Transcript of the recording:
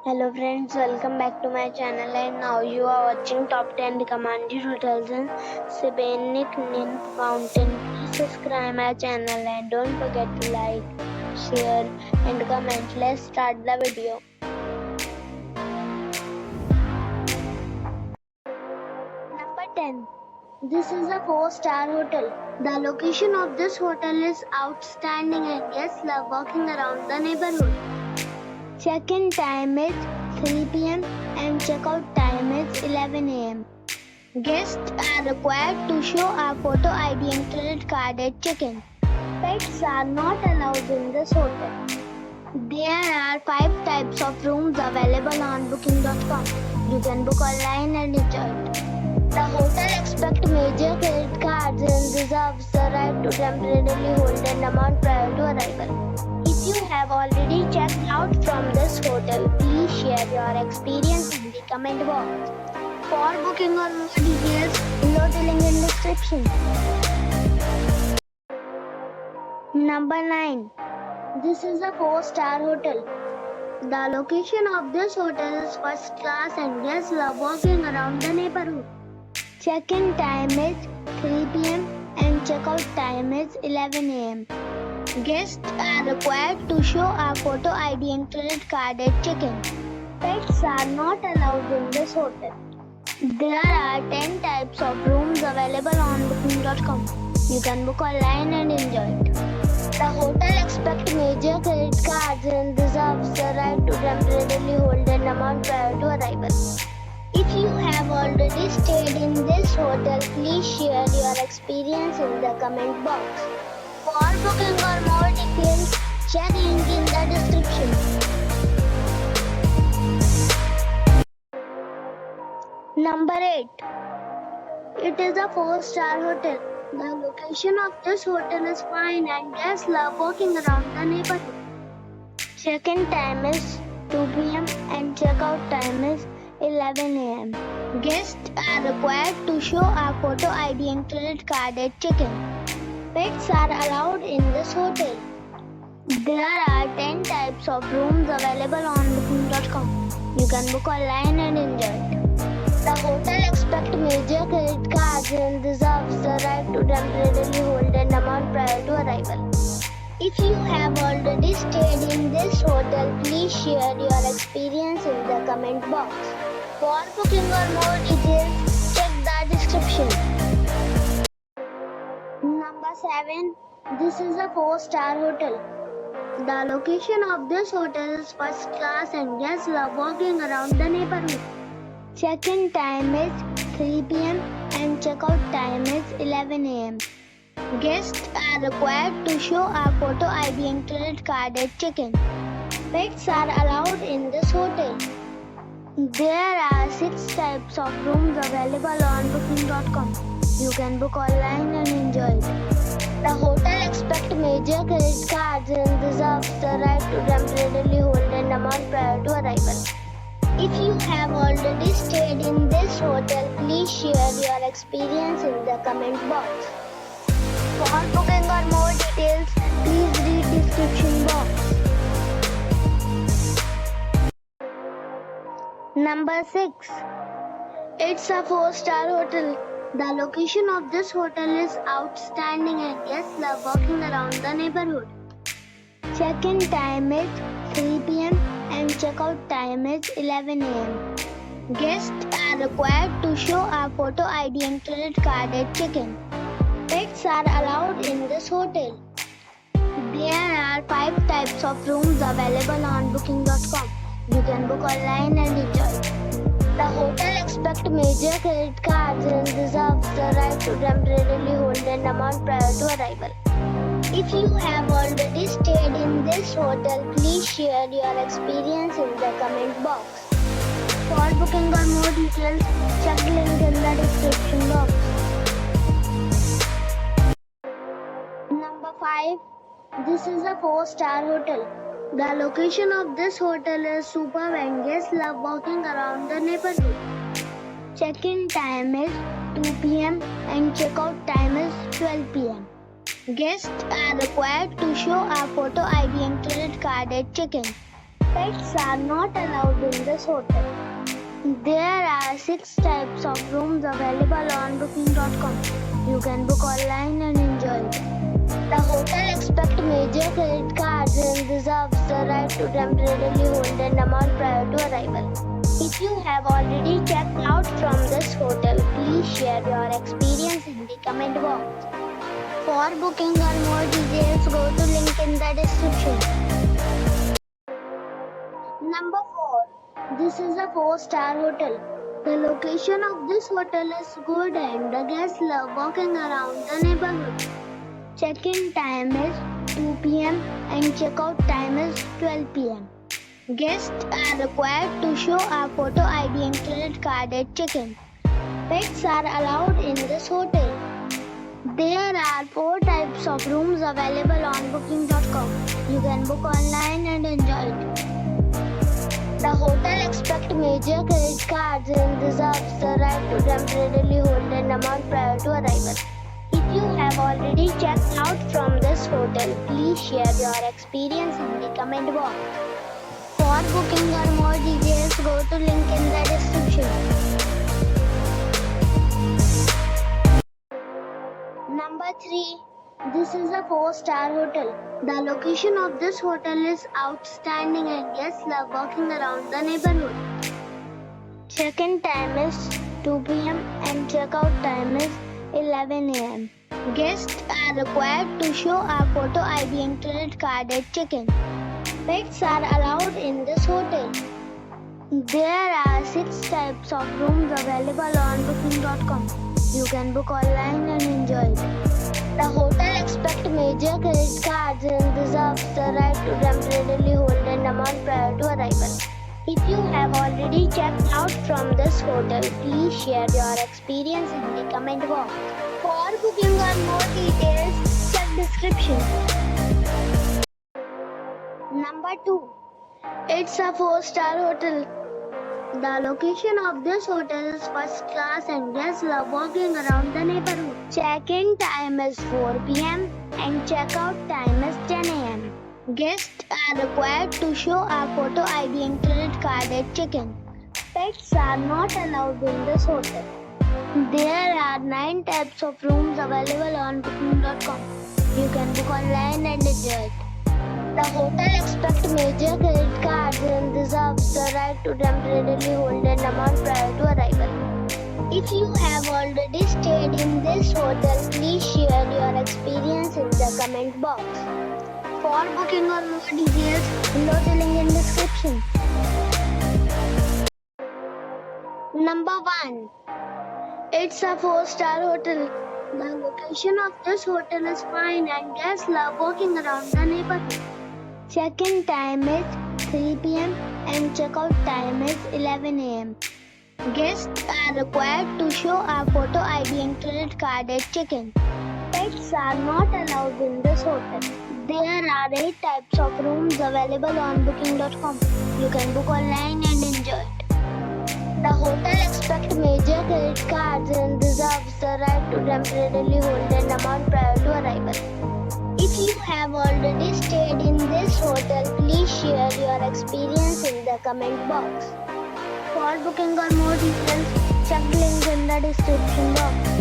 Hello friends, welcome back to my channel and now you are watching top 10 recommended hotels in Sibenik-Knin mountain. Please subscribe my channel and don't forget to like, share and comment. Let's start the video. Number 10. This is a 4-star hotel. The location of this hotel is outstanding and guests love walking around the neighborhood. Check-in time is 3 p.m. and check-out time is 11 a.m. Guests are required to show a photo ID and credit card at check-in. Pets are not allowed in this hotel. There are 5 types of rooms available on booking.com. You can book online and enjoy it. The hotel expects major credit cards and reserves the right to temporarily hold an amount prior to arrival. If you have already checked out from this hotel, please share your experience in the comment box. For booking or more details, below the link in description. Number 9. This is a 4-star hotel. The location of this hotel is first class and guests love walking around the neighborhood. Check-in time is 3 p.m. and check-out time is 11 a.m. Guests are required to show a photo ID and credit card at check-in. Pets are not allowed in this hotel. There are 10 types of rooms available on booking.com. You can book online and enjoy it. The hotel expects major credit cards and reserves the right to temporarily hold an amount prior to arrival. If you have already stayed in this hotel, please share your experience in the comment box. For booking or more details, check link in the description. Number 8. It is a 4-star hotel. The location of this hotel is fine and guests love walking around the neighborhood. Check-in time is 2 p.m. and check-out time is 11 a.m. Guests are required to show a photo ID and credit card at check-in. Pets are allowed in this hotel. There are 10 types of rooms available on booking.com. You can book online and enjoy it. The hotel expects major credit cards and reserves the right to temporarily hold an amount prior to arrival. If you have already stayed in this hotel, please share your experience in the comment box. For booking or more details, check the description. Number 7. This is a 4-star hotel. The location of this hotel is first class and guests love walking around the neighborhood. Check-in time is 3 p.m. and check-out time is 11 a.m. Guests are required to show a photo ID and credit card at check-in. Pets are allowed in this hotel. There are 6 types of rooms available on booking.com. You can book online and enjoy it. The hotel expects major credit cards and reserves the right to temporarily hold an amount prior to arrival. If you have already stayed in this hotel, please share your experience in the comment box. For booking or more details, please read description box. Number 6. It's a 4-star hotel. The location of this hotel is outstanding and guests love walking around the neighborhood. Check-in time is 3 p.m. and check-out time is 11 a.m. Guests are required to show a photo ID and credit card at check-in. Pets are allowed in this hotel. There are 5 types of rooms available on booking.com. You can book online and enjoy it. The hotel expects major credit cards and reserves the right to temporarily hold an amount prior to arrival. If you have already stayed in this hotel, please share your experience in the comment box. For booking or more details, check the link in the description box. Number 5. This is a 4-star hotel. The location of this hotel is superb and guests love walking around the neighborhood. Check-in time is 2 p.m. and check-out time is 12 p.m. Guests are required to show a photo ID and credit card at check-in. Pets are not allowed in this hotel. There are 6 types of rooms available on booking.com. You can book online and enjoy it. The hotel accepts major credit cards and reserves the right to temporarily hold an amount prior to arrival. If you have already checked out from this hotel, please share your experience in the comment box. For booking or more details, go to link in the description. Number 4. This is a 4-star hotel. The location of this hotel is good and the guests love walking around the neighborhood. Check-in time is 2 p.m. and check-out time is 12 p.m. Guests are required to show a photo ID and credit card at check-in. Pets are allowed in this hotel. There are 4 types of rooms available on booking.com. You can book online and enjoy it. The hotel accepts major credit cards and reserves the right to temporarily hold an amount prior to arrival. If you have already checked out from this hotel, please share your experience in the comment box. For booking or more details, go to link in the description. Number 3. This is a 4-star hotel. The location of this hotel is outstanding and guests love walking around the neighborhood. Check-in time is 2 p.m. and check-out time is 11 a.m. Guests are required to show a photo ID and credit card at check-in. Pets are allowed in this hotel. There are 6 types of rooms available on booking.com. You can book online and enjoy it. The hotel accepts major credit cards and reserves the right to temporarily hold an amount prior to arrival. If you have already checked out from this hotel, please share your experience in the comment box. For booking or more details, check description. Number 2. It's a 4-star hotel. The location of this hotel is first class and guests love walking around the neighborhood. Check-in time is 4 p.m. and check-out time is 10 a.m. Guests are required to show a photo ID and credit card at check-in. Pets are not allowed in this hotel. There are 9 types of rooms available on booking.com. You can book online and enjoy it. The hotel accepts major credit cards and reserves the right to temporarily hold an amount prior to arrival. If you have already stayed in this hotel, please share your experience in the comment box. For booking or more details, below the link in description. Number 1. It's a 4-star hotel. The location of this hotel is fine and guests love walking around the neighborhood. Check-in time is 3 p.m. and check-out time is 11 a.m. Guests are required to show a photo ID and credit card at check-in. Pets are not allowed in this hotel. There are 8 types of rooms available on booking.com. You can book online and enjoy it. The hotel accepts major credit cards and reserves the right to temporarily hold an amount prior to arrival. If you have already stayed in this hotel, please share your experience in the comment box. For booking or more details, check link in the description box.